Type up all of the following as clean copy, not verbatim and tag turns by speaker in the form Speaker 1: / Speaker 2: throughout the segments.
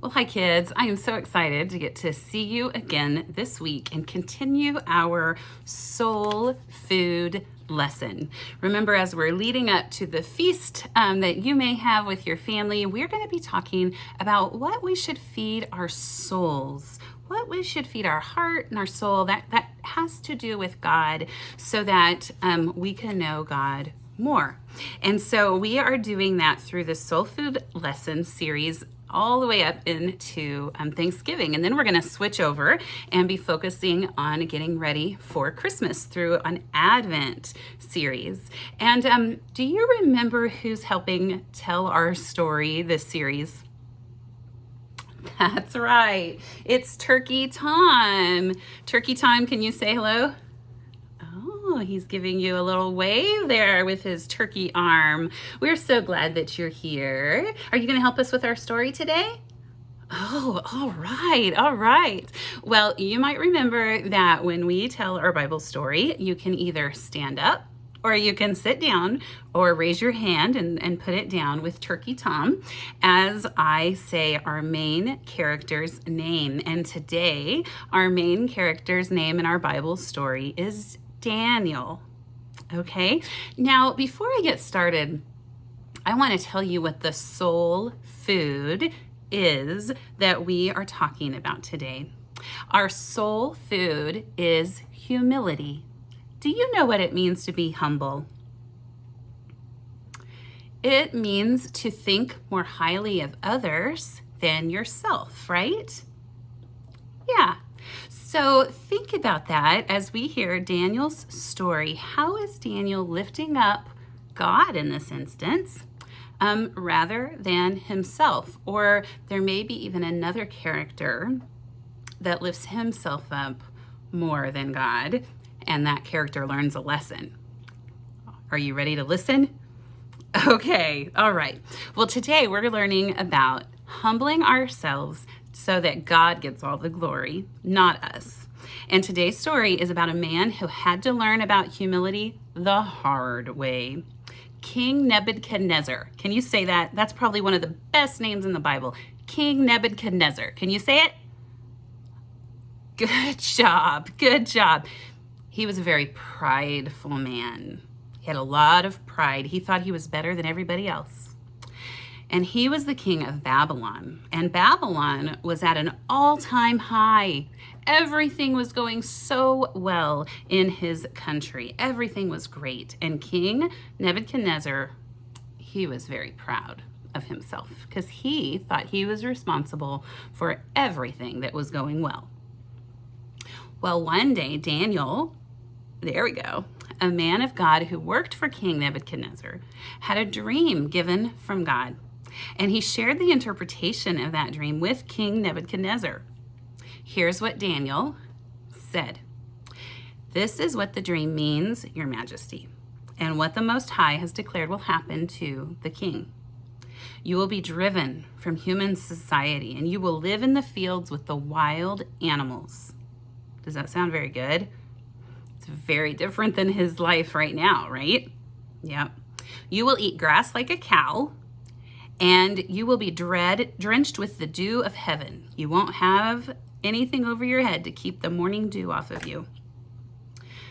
Speaker 1: Well, hi kids. I am so excited to get to see you again this week and continue our soul food lesson. Remember, as we're leading up to the feast that you may have with your family, we're going to be talking about what we should feed our souls, what we should feed our heart and our soul. That has to do with God, so that we can know God more. And so we are doing that through the soul food lesson series all the way up into Thanksgiving. And then we're going to switch over and be focusing on getting ready for Christmas through an Advent series. And do you remember who's helping tell our story this series? That's right. It's Turkey Tom. Turkey Tom, can you say hello? Oh, he's giving you a little wave there with his turkey arm. We're so glad that you're here. Are you going to help us with our story today? Oh, all right. Well, you might remember that when we tell our Bible story, you can either stand up or you can sit down or raise your hand and put it down with Turkey Tom as I say our main character's name. And today, our main character's name in our Bible story is Daniel. Okay, now before I get started, I want to tell you what the soul food is that we are talking about today. Our soul food is humility. Do you know what it means to be humble? It means to think more highly of others than yourself, right? Yeah. So think about that as we hear Daniel's story. How is Daniel lifting up God in this instance rather than himself? Or there may be even another character that lifts himself up more than God, and that character learns a lesson. Are you ready to listen? Okay, all right. Well, today we're learning about humbling ourselves so that God gets all the glory, not us. And today's story is about a man who had to learn about humility the hard way. King Nebuchadnezzar. Can you say that? That's probably one of the best names in the Bible. King Nebuchadnezzar. Can you say it? Good job. He was a very prideful man. He had a lot of pride. He thought he was better than everybody else. And he was the king of Babylon. And Babylon was at an all-time high. Everything was going so well in his country. Everything was great. And King Nebuchadnezzar, he was very proud of himself because he thought he was responsible for everything that was going well. Well, one day, Daniel, there we go, a man of God who worked for King Nebuchadnezzar, had a dream given from God. And he shared the interpretation of that dream with King Nebuchadnezzar. Here's what Daniel said. This is what the dream means, Your Majesty, and what the Most High has declared will happen to the king. You will be driven from human society, and you will live in the fields with the wild animals. Does that sound very good? It's very different than his life right now, right? Yep. You will eat grass like a cow, and you will be drenched with the dew of heaven. You won't have anything over your head to keep the morning dew off of you.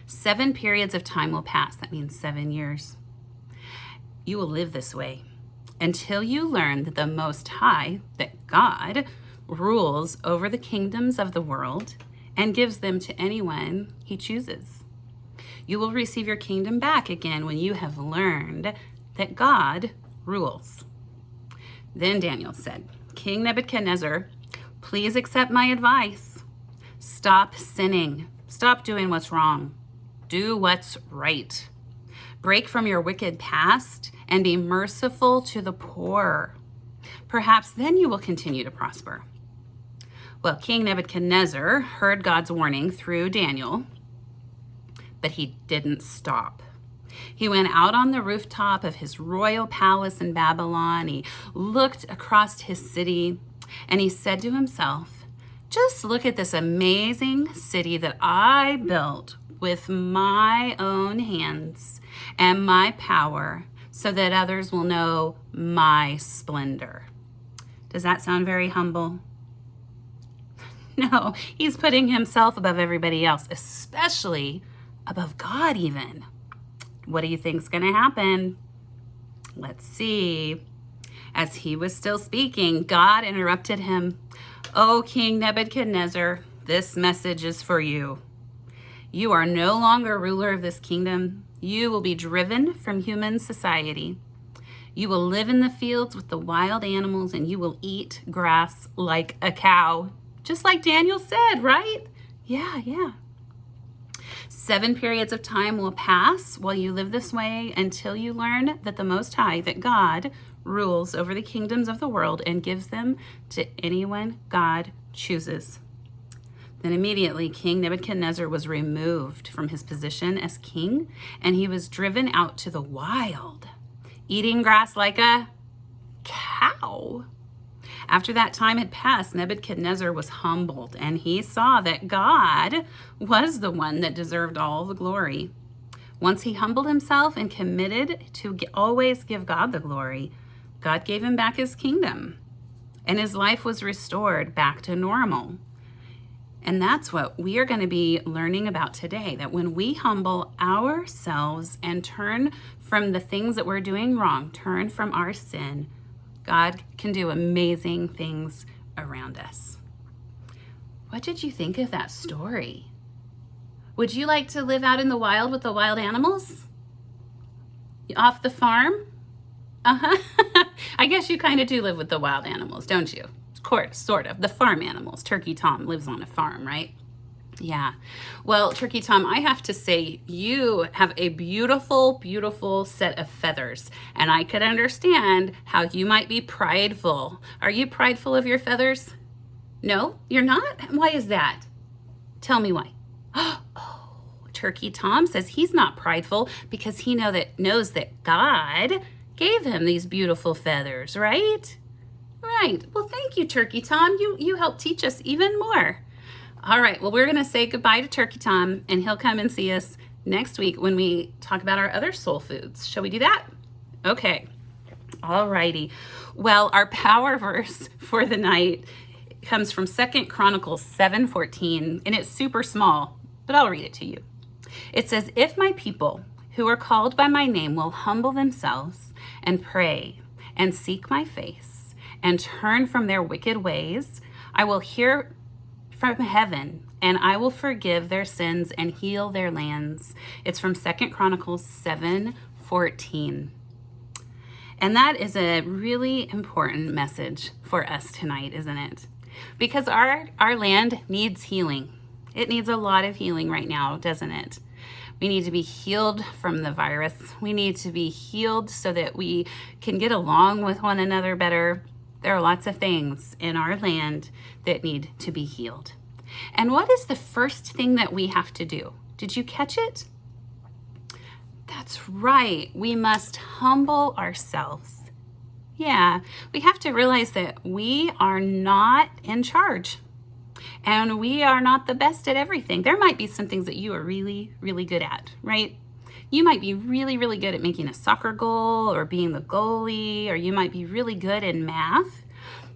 Speaker 1: 7 periods of time will pass. That means 7 years. You will live this way until you learn that the Most High, that God, rules over the kingdoms of the world and gives them to anyone he chooses. You will receive your kingdom back again when you have learned that God rules. Then Daniel said, King Nebuchadnezzar, please accept my advice. Stop sinning. Stop doing what's wrong. Do what's right. Break from your wicked past and be merciful to the poor. Perhaps then you will continue to prosper. Well, King Nebuchadnezzar heard God's warning through Daniel, but he didn't stop. He went out on the rooftop of his royal palace in Babylon. He looked across his city and he said to himself, just look at this amazing city that I built with my own hands and my power so that others will know my splendor. Does that sound very humble? No, he's putting himself above everybody else, especially above God even. What do you think's going to happen? Let's see. As he was still speaking, God interrupted him. "O King Nebuchadnezzar, this message is for you. You are no longer ruler of this kingdom. You will be driven from human society. You will live in the fields with the wild animals, and you will eat grass like a cow." Just like Daniel said, right? Yeah. 7 periods of time will pass while you live this way until you learn that the Most High, that God, rules over the kingdoms of the world and gives them to anyone God chooses. Then immediately King Nebuchadnezzar was removed from his position as king, and he was driven out to the wild, eating grass like a cow. After that time had passed, Nebuchadnezzar was humbled, and he saw that God was the one that deserved all the glory. Once he humbled himself and committed to always give God the glory, God gave him back his kingdom, and his life was restored back to normal. And that's what we are going to be learning about today, that when we humble ourselves and turn from the things that we're doing wrong, turn from our sin, God can do amazing things around us. What did you think of that story? Would you like to live out in the wild with the wild animals? Off the farm? I guess you kind of do live with the wild animals, don't you? Of course, sort of. The farm animals. Turkey Tom lives on a farm, right? Yeah. Well, Turkey Tom, I have to say you have a beautiful, beautiful set of feathers, and I could understand how you might be prideful. Are you prideful of your feathers? No, you're not? Why is that? Tell me why. Oh, Turkey Tom says he's not prideful because he knows that God gave him these beautiful feathers, right? Right. Well, thank you, Turkey Tom. You helped teach us even more. All right, well, we're going to say goodbye to Turkey Tom, and he'll come and see us next week when we talk about our other soul foods. Shall we do that? Okay. All righty. Well, our power verse for the night comes from 2 Chronicles 7:14, and it's super small, but I'll read it to you. It says, "If my people who are called by my name will humble themselves and pray and seek my face and turn from their wicked ways, I will hear from heaven, and I will forgive their sins and heal their lands." It's from 2 Chronicles 7:14. And that is a really important message for us tonight, isn't it? Because our land needs healing. It needs a lot of healing right now, doesn't it? We need to be healed from the virus. We need to be healed so that we can get along with one another better. There are lots of things in our land that need to be healed. And what is the first thing that we have to do? Did you catch it? That's right. We must humble ourselves. Yeah, we have to realize that we are not in charge and we are not the best at everything. There might be some things that you are really, really good at, right? You might be really, really good at making a soccer goal or being the goalie, or you might be really good in math.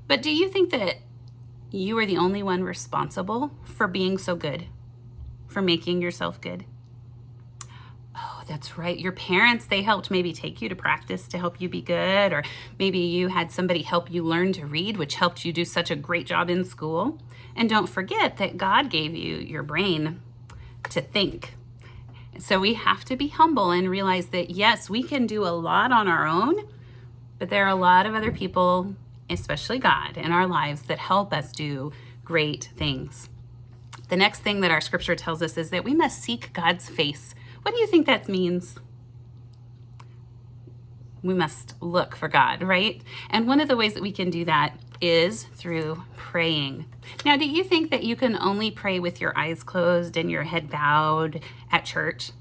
Speaker 1: But do you think that you are the only one responsible for being so good, for making yourself good? Oh, that's right. Your parents, they helped maybe take you to practice to help you be good, or maybe you had somebody help you learn to read, which helped you do such a great job in school. And don't forget that God gave you your brain to think. So we have to be humble and realize that, yes, we can do a lot on our own, but there are a lot of other people, especially God, in our lives that help us do great things. The next thing that our scripture tells us is that we must seek God's face. What do you think that means? We must look for God, right? And one of the ways that we can do that is through praying. Now, do you think that you can only pray with your eyes closed and your head bowed at church?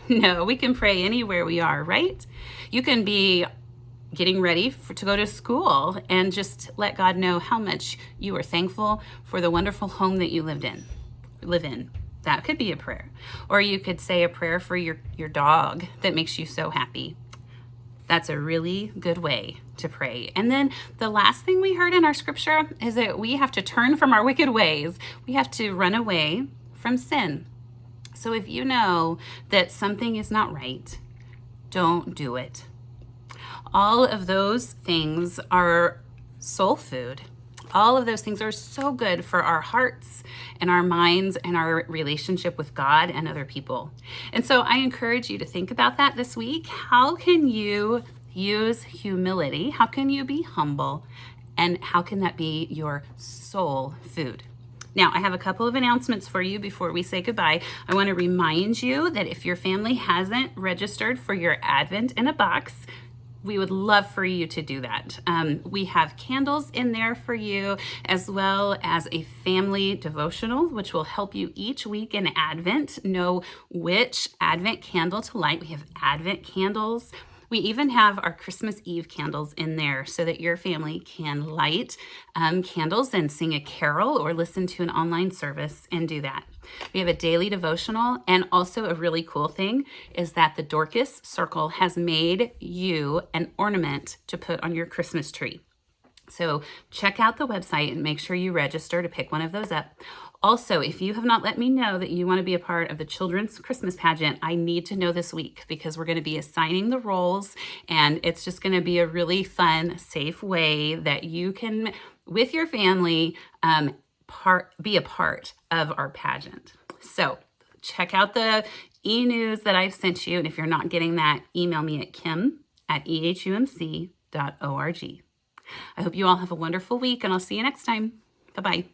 Speaker 1: No, we can pray anywhere we are, right? You can be getting ready to go to school and just let God know how much you are thankful for the wonderful home that you live in. That could be a prayer. Or you could say a prayer for your dog that makes you so happy. That's a really good way to pray. And then the last thing we heard in our scripture is that we have to turn from our wicked ways. We have to run away from sin. So if you know that something is not right, don't do it. All of those things are soul food. All of those things are so good for our hearts and our minds and our relationship with God and other people. And so I encourage you to think about that this week. How can you use humility? How can you be humble? And how can that be your soul food? Now, I have a couple of announcements for you before we say goodbye. I want to remind you that if your family hasn't registered for your Advent in a Box, we would love for you to do that. We have candles in there for you, as well as a family devotional, which will help you each week in Advent know which Advent candle to light. We have Advent candles. We even have our Christmas Eve candles in there so that your family can light candles and sing a carol or listen to an online service and do that. We have a daily devotional, and also a really cool thing is that the Dorcas Circle has made you an ornament to put on your Christmas tree. So check out the website and make sure you register to pick one of those up. Also, if you have not let me know that you want to be a part of the children's Christmas pageant, I need to know this week, because we're going to be assigning the roles, and it's just going to be a really fun, safe way that you can, with your family, be a part of our pageant. So check out the e-news that I've sent you, and if you're not getting that, email me at kim@ehumc.org. I hope you all have a wonderful week, and I'll see you next time. Bye-bye.